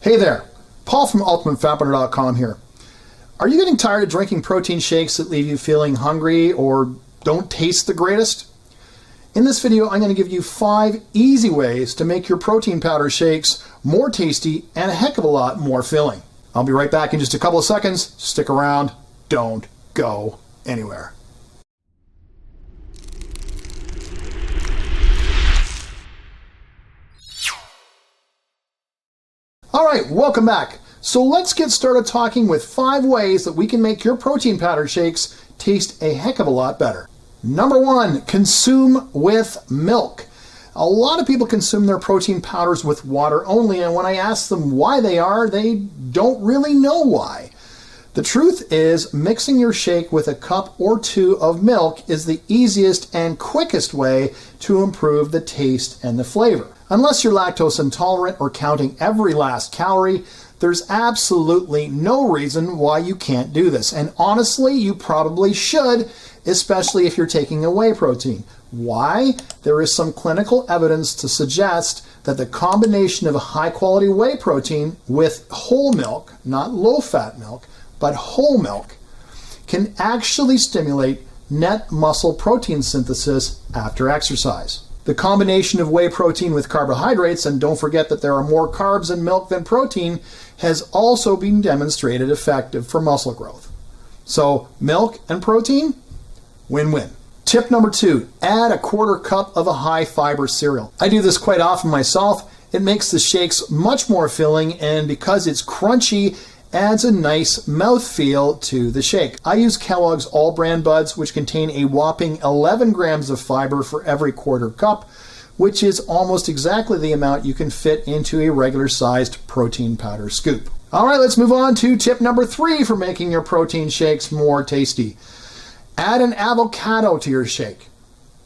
Hey there, Paul from UltimateFatBurner.com here. Are you getting tired of drinking protein shakes that leave you feeling hungry or don't taste the greatest? In this video, I'm going to give you 5 easy ways to make your protein powder shakes more tasty and a heck of a lot more filling. I'll be right back in just a couple of seconds. Stick around. Don't go anywhere. All right, welcome back. So let's get started talking with 5 ways that we can make your protein powder shakes taste a heck of a lot better. Number 1, consume with milk. A lot of people consume their protein powders with water only, and when I ask them why they don't really know why. The truth is, mixing your shake with a cup or 2 of milk is the easiest and quickest way to improve the taste and the flavor. Unless you're lactose intolerant or counting every last calorie, there's absolutely no reason why you can't do this. And honestly, you probably should, especially if you're taking a whey protein. Why? There is some clinical evidence to suggest that the combination of a high-quality whey protein with whole milk, not low-fat milk, but whole milk, can actually stimulate net muscle protein synthesis after exercise. The combination of whey protein with carbohydrates, and don't forget that there are more carbs in milk than protein, has also been demonstrated effective for muscle growth. So milk and protein, win-win. Tip number 2, add a 1/4 cup of a high fiber cereal. I do this quite often myself. It makes the shakes much more filling, and because it's crunchy, adds a nice mouthfeel to the shake. I use Kellogg's All Brand Buds, which contain a whopping 11 grams of fiber for every 1/4 cup, which is almost exactly the amount you can fit into a regular sized protein powder scoop. All right, let's move on to tip number 3 for making your protein shakes more tasty. Add an avocado to your shake.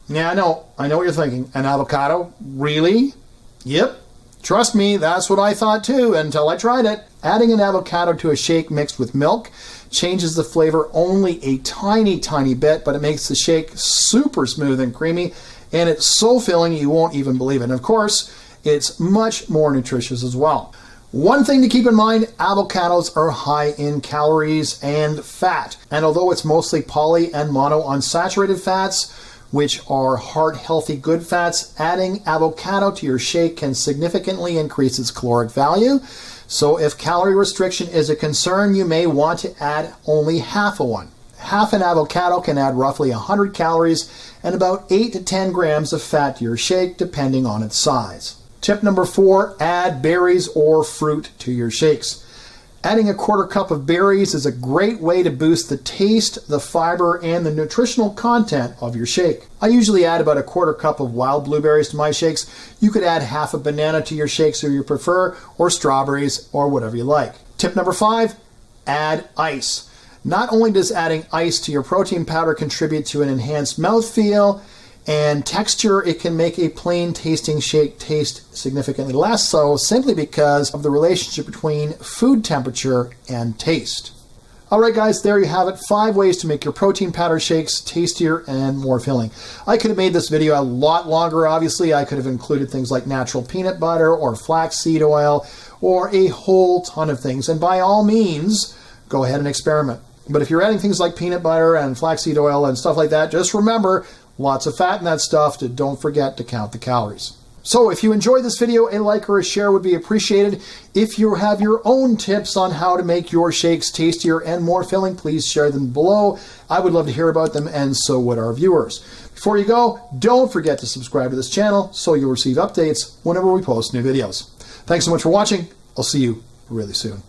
Yeah, I know what you're thinking. An avocado? Really? Yep. Trust me, that's what I thought too until I tried it. Adding an avocado to a shake mixed with milk changes the flavor only a tiny bit, but it makes the shake super smooth and creamy, and it's so filling you won't even believe it. And of course, it's much more nutritious as well. One thing to keep in mind, avocados are high in calories and fat. And although it's mostly poly and monounsaturated fats, which are heart-healthy good fats, adding avocado to your shake can significantly increase its caloric value. So if calorie restriction is a concern, you may want to add only half of one. Half an avocado can add roughly 100 calories and about 8 to 10 grams of fat to your shake, depending on its size. Tip number 4, add berries or fruit to your shakes. Adding a 1/4 cup of berries is a great way to boost the taste, the fiber, and the nutritional content of your shake. I usually add about a 1/4 cup of wild blueberries to my shakes. You could add half a banana to your shakes if you prefer, or strawberries, or whatever you like. Tip number 5, add ice. Not only does adding ice to your protein powder contribute to an enhanced mouthfeel and texture, it can make a plain tasting shake taste significantly less so, simply because of the relationship between food temperature and taste. All right, guys, there you have it. 5 ways to make your protein powder shakes tastier and more filling. I could have made this video a lot longer, obviously. I could have included things like natural peanut butter or flaxseed oil or a whole ton of things. And by all means, go ahead and experiment. But if you're adding things like peanut butter and flaxseed oil and stuff like that, just remember, lots of fat in that stuff. Don't forget to count the calories. So if you enjoyed this video, a like or a share would be appreciated. If you have your own tips on how to make your shakes tastier and more filling, please share them below. I would love to hear about them, and so would our viewers. Before you go, don't forget to subscribe to this channel so you'll receive updates whenever we post new videos. Thanks so much for watching. I'll see you really soon.